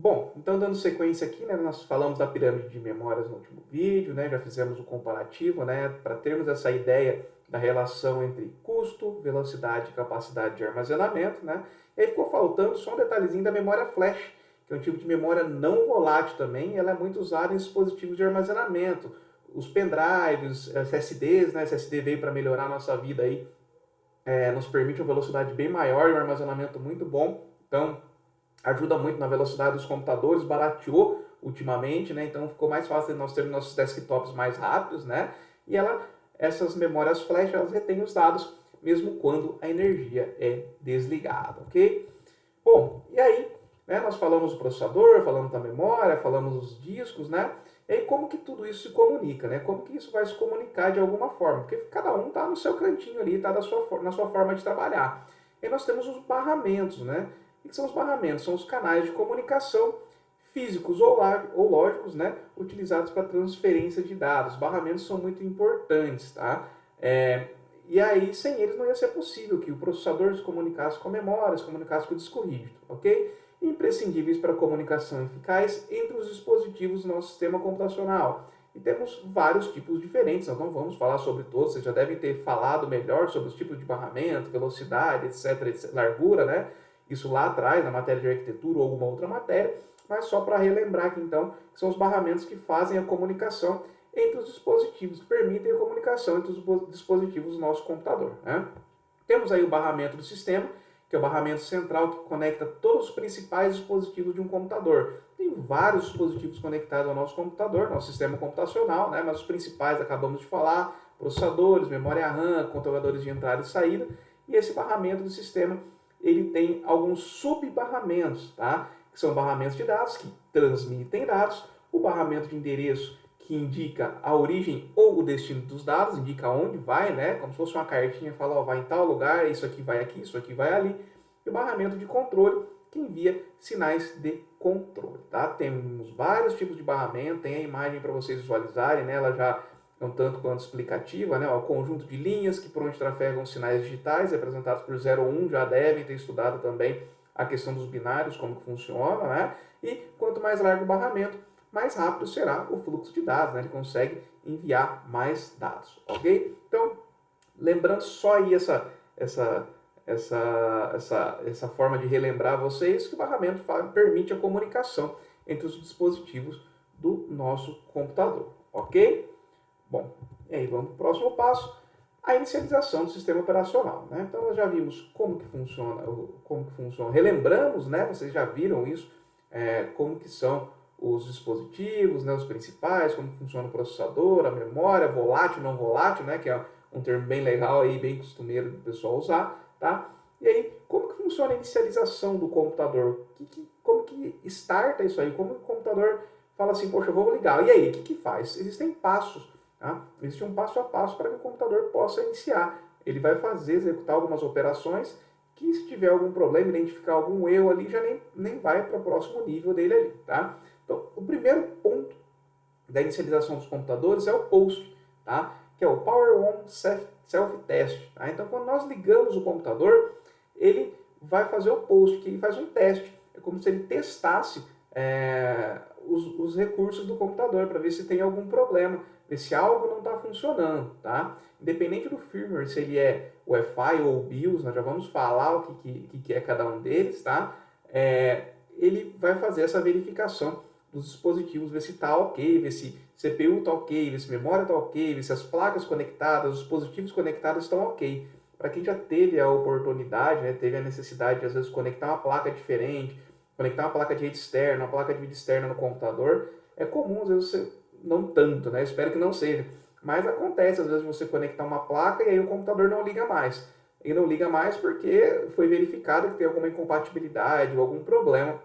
Bom, então dando sequência aqui, né, nós falamos da pirâmide de memórias no último vídeo, né, já fizemos o comparativo, né, para termos essa ideia da relação entre custo, velocidade e capacidade de armazenamento, né, e aí ficou faltando só um detalhezinho da memória flash, que é um tipo de memória não volátil também, e ela é muito usada em dispositivos de armazenamento, os pendrives, SSDs, né, SSD veio para melhorar a nossa vida aí, nos permite uma velocidade bem maior e um armazenamento muito bom, então ajuda muito na velocidade dos computadores, barateou ultimamente, né? Então ficou mais fácil de nós termos nossos desktops mais rápidos, né? E essas memórias flash, elas retêm os dados mesmo quando a energia é desligada, ok? Bom, e aí, né, nós falamos do processador, falamos da memória, falamos dos discos, né? E aí como que tudo isso se comunica, né? Como que isso vai se comunicar de alguma forma? Porque cada um está no seu cantinho ali, está na sua forma de trabalhar. E nós temos os barramentos, né? O que são os barramentos? São os canais de comunicação físicos ou lógicos, né, utilizados para transferência de dados. Os barramentos são muito importantes, tá? E aí, sem eles, não ia ser possível que o processador se comunicasse com a memória, se comunicasse com o disco rígido, ok? Imprescindíveis para a comunicação eficaz entre os dispositivos do nosso sistema computacional. E temos vários tipos diferentes, nós não vamos falar sobre todos, vocês já devem ter falado melhor sobre os tipos de barramento, velocidade, etc, largura, né? Isso lá atrás, na matéria de arquitetura ou alguma outra matéria, mas só para relembrar aqui então, que são os barramentos que fazem a comunicação entre os dispositivos, que permitem a comunicação entre os dispositivos do nosso computador, né? Temos aí o barramento do sistema, que é o barramento central que conecta todos os principais dispositivos de um computador. Tem vários dispositivos conectados ao nosso computador, nosso sistema computacional, né? Mas os principais acabamos de falar, processadores, memória RAM, controladores de entrada e saída, e esse barramento do sistema ele tem alguns subbarramentos, tá? Que são barramentos de dados que transmitem dados, o barramento de endereço que indica a origem ou o destino dos dados, indica onde vai, né? Como se fosse uma cartinha, fala, ó, vai em tal lugar, isso aqui vai aqui, isso aqui vai ali. E o barramento de controle que envia sinais de controle, tá? Temos vários tipos de barramento, tem a imagem para vocês visualizarem, né? Ela já é um tanto quanto explicativa, né? O conjunto de linhas que por onde trafegam sinais digitais, representados por 0 ou 1, já devem ter estudado também a questão dos binários, como que funciona, né? E quanto mais largo o barramento, mais rápido será o fluxo de dados, né? Ele consegue enviar mais dados, ok? Então, lembrando só aí essa forma de relembrar vocês que o barramento permite a comunicação entre os dispositivos do nosso computador, ok? Bom, e aí vamos para o próximo passo, a inicialização do sistema operacional, né? Então nós já vimos como que funciona, relembramos, né? Vocês já viram isso, como que são os dispositivos, né? Os principais, como funciona o processador, a memória, volátil, não volátil, né? Que é um termo bem legal aí, bem costumeiro do pessoal usar, tá? E aí, como que funciona a inicialização do computador? Como que starta isso aí? Como o computador fala assim, poxa, eu vou ligar. E aí, o que faz? Existem passos. Tá? Existe um passo a passo para que o computador possa iniciar. Ele vai executar algumas operações que, se tiver algum problema, identificar algum erro ali, já nem vai para o próximo nível dele ali. Tá? Então, o primeiro ponto da inicialização dos computadores é o POST, tá? Que é o Power On Self-Test. Tá? Então, quando nós ligamos o computador, ele vai fazer o POST, que ele faz um teste. É como se ele testasse os recursos do computador para ver se tem algum problema, ver se algo não está funcionando, tá? Independente do firmware, se ele é Wi-Fi ou BIOS, nós já vamos falar o que é cada um deles, tá? Ele vai fazer essa verificação dos dispositivos, ver se está ok, ver se CPU está ok, ver se memória está ok, ver se as placas conectadas, os dispositivos conectados estão ok. Para quem já teve a oportunidade, né, teve a necessidade de às vezes conectar uma placa diferente, conectar uma placa de rede externa, uma placa de vídeo externa no computador, é comum, às vezes você, não tanto, né? Espero que não seja, mas acontece às vezes você conectar uma placa e aí o computador não liga mais. E não liga mais porque foi verificado que tem alguma incompatibilidade ou algum problema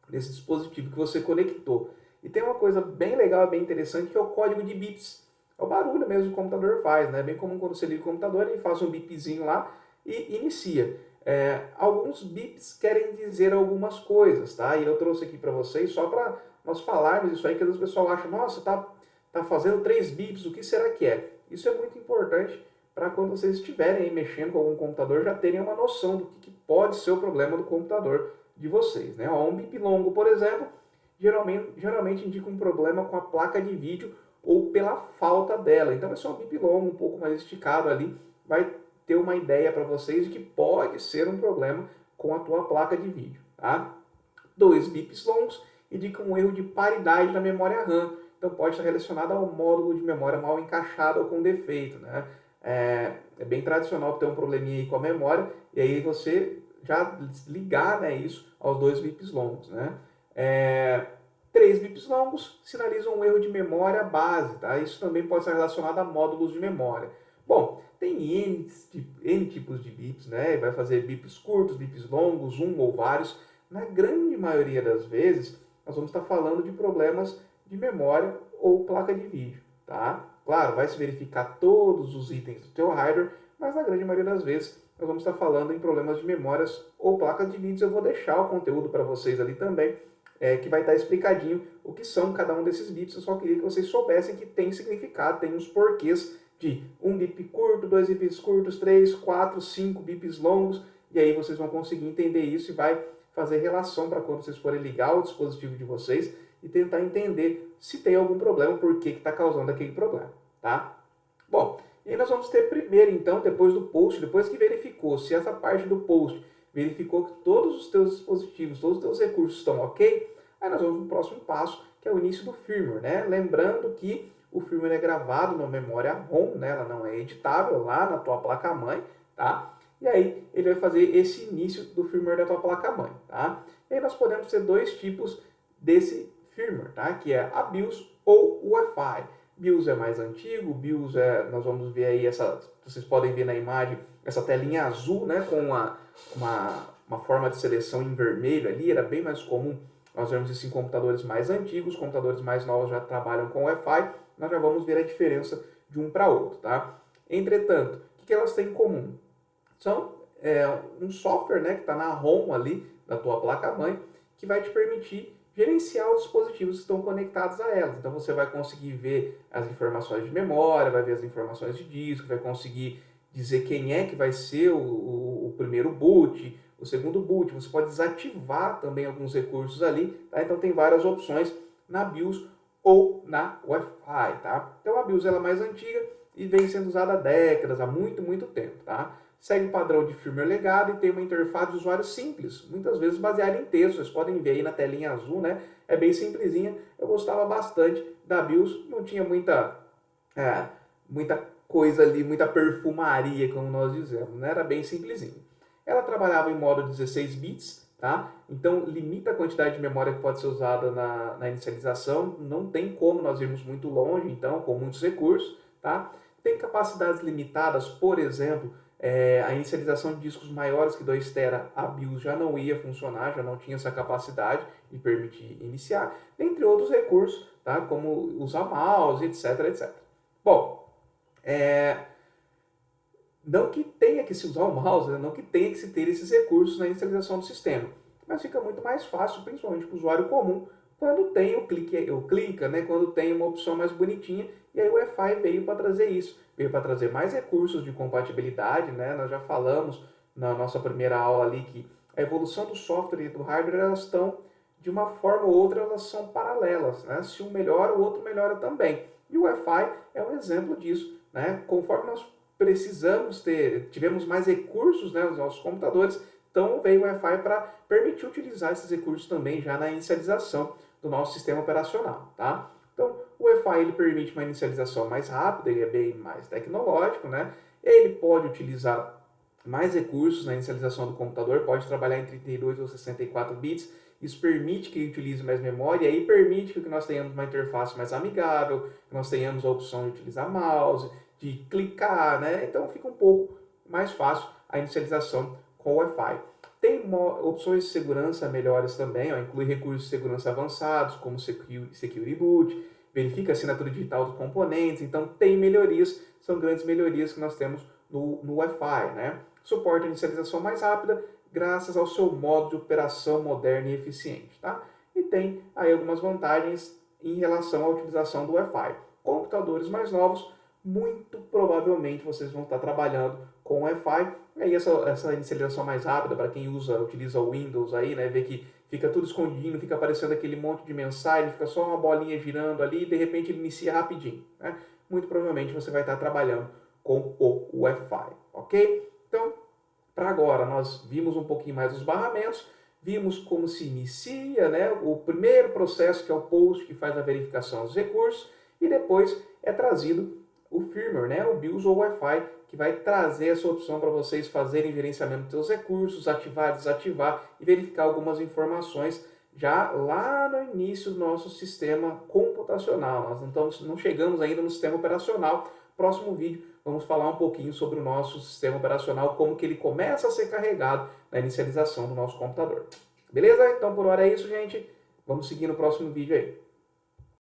desse dispositivo que você conectou. E tem uma coisa bem legal, bem interessante, que é o código de bits. É o barulho mesmo que o computador faz, né? É bem comum quando você liga o computador, ele faz um bipzinho lá e inicia. Alguns bips querem dizer algumas coisas, tá? E eu trouxe aqui para vocês só para nós falarmos isso aí, que às vezes o pessoal acha, nossa, tá fazendo 3 bips, o que será que é? Isso é muito importante para quando vocês estiverem aí mexendo com algum computador, já terem uma noção do que pode ser o problema do computador de vocês, né? Um bip longo, por exemplo, geralmente indica um problema com a placa de vídeo ou pela falta dela. Então, esse é um bip longo, um pouco mais esticado ali, vai ter uma ideia para vocês de que pode ser um problema com a tua placa de vídeo, tá? 2 bips longos indicam um erro de paridade na memória RAM. Então, pode estar relacionado ao módulo de memória mal encaixado ou com defeito, né? É bem tradicional ter um probleminha aí com a memória e aí você já ligar, né, isso aos 2 bips longos, né? 3 bips longos sinalizam um erro de memória base, tá? Isso também pode estar relacionado a módulos de memória. Bom, tem N tipos de bips, né? Vai fazer bips curtos, bips longos, um ou vários. Na grande maioria das vezes, nós vamos estar falando de problemas de memória ou placa de vídeo, tá? Claro, vai se verificar todos os itens do teu hardware, mas na grande maioria das vezes nós vamos estar falando em problemas de memórias ou placas de vídeo. Eu vou deixar o conteúdo para vocês ali também, que vai estar explicadinho o que são cada um desses bips. Eu só queria que vocês soubessem que tem significado, tem uns porquês de um bip curto, 2 bips curtos, 3, 4, 5 bips longos, e aí vocês vão conseguir entender isso e vai fazer relação para quando vocês forem ligar o dispositivo de vocês e tentar entender se tem algum problema, por que está causando aquele problema, tá? Bom, e aí nós vamos ter primeiro, então, depois do post, depois que verificou se essa parte do post verificou que todos os teus dispositivos, todos os teus recursos estão ok, aí nós vamos para o próximo passo, que é o início do firmware, né? Lembrando que o firmware é gravado na memória ROM, né? Ela não é editável lá na tua placa-mãe, tá? E aí ele vai fazer esse início do firmware da tua placa-mãe, tá? E aí nós podemos ter 2 tipos desse firmware, tá? Que é a BIOS ou o Wi-Fi. BIOS é mais antigo, BIOS nós vamos ver aí, vocês podem ver na imagem, essa telinha azul, né? Com uma forma de seleção em vermelho ali, era bem mais comum nós vemos isso em computadores mais antigos, computadores mais novos já trabalham com Wi-Fi, nós já vamos ver a diferença de um para outro, tá? Entretanto, o que elas têm em comum? São um software, né, que está na ROM ali da tua placa-mãe, que vai te permitir gerenciar os dispositivos que estão conectados a elas. Então você vai conseguir ver as informações de memória, vai ver as informações de disco, vai conseguir dizer quem é que vai ser o primeiro boot, o segundo boot. Você pode desativar também alguns recursos ali, tá? Então tem várias opções na BIOS ou na Wi-Fi, tá? Então a BIOS ela é mais antiga e vem sendo usada há décadas, há muito, muito tempo, tá? Segue o padrão de firmware legado e tem uma interface de usuário simples, muitas vezes baseada em texto. Vocês podem ver aí na telinha azul, né? É bem simplesinha. Eu gostava bastante da BIOS, não tinha muita coisa ali, muita perfumaria, como nós dizemos, né? Era bem simplesinho. Ela trabalhava em modo 16 bits, tá? Então limita a quantidade de memória que pode ser usada na inicialização. Não tem como nós irmos muito longe, então, com muitos recursos, tá? Tem capacidades limitadas, por exemplo, a inicialização de discos maiores que 2 TB, a BIOS já não ia funcionar, já não tinha essa capacidade de permitir iniciar, entre outros recursos, tá? Como usar mouse, etc, etc. Bom, não que tenha que se usar o mouse, né? Não que tenha que se ter esses recursos na inicialização do sistema, mas fica muito mais fácil, principalmente para o usuário comum, quando tem o clica, né? Quando tem uma opção mais bonitinha, e aí o Wi-Fi veio para trazer isso, veio para trazer mais recursos de compatibilidade, né? Nós já falamos na nossa primeira aula ali que a evolução do software e do hardware, elas estão, de uma forma ou outra, elas são paralelas, né? Se um melhora, o outro melhora também. E o Wi-Fi é um exemplo disso, né? Conforme nós tivemos mais recursos, né, nos nossos computadores, então veio o Wi-Fi para permitir utilizar esses recursos também já na inicialização do nosso sistema operacional, tá? Então, o Wi-Fi ele permite uma inicialização mais rápida, ele é bem mais tecnológico, né? Ele pode utilizar mais recursos na inicialização do computador, pode trabalhar em 32 ou 64 bits, isso permite que ele utilize mais memória e aí permite que nós tenhamos uma interface mais amigável, que nós tenhamos a opção de utilizar mouse, de clicar, né? Então fica um pouco mais fácil a inicialização com o Wi-Fi. Tem opções de segurança melhores também, inclui recursos de segurança avançados, como Security Boot, verifica a assinatura digital dos componentes, então tem melhorias, são grandes melhorias que nós temos no Wi-Fi, né? Suporta a inicialização mais rápida, graças ao seu modo de operação moderno e eficiente, tá? E tem aí algumas vantagens em relação à utilização do Wi-Fi. Computadores mais novos, muito provavelmente vocês vão estar trabalhando com Wi-Fi. E aí essa inicialização mais rápida, para quem utiliza o Windows aí, né, vê que fica tudo escondidinho, fica aparecendo aquele monte de mensagem, fica só uma bolinha girando ali e de repente ele inicia rapidinho, né? Muito provavelmente você vai estar trabalhando com o Wi-Fi, ok? Então, para agora, nós vimos um pouquinho mais os barramentos, vimos como se inicia, né, o primeiro processo, que é o post, que faz a verificação dos recursos, e depois é trazido o firmware, né, o BIOS ou Wi-Fi, que vai trazer essa opção para vocês fazerem gerenciamento dos seus recursos, ativar, desativar e verificar algumas informações já lá no início do nosso sistema computacional. Nós não chegamos ainda no sistema operacional. Próximo vídeo vamos falar um pouquinho sobre o nosso sistema operacional, como que ele começa a ser carregado na inicialização do nosso computador. Beleza? Então por hora é isso, gente. Vamos seguir no próximo vídeo aí.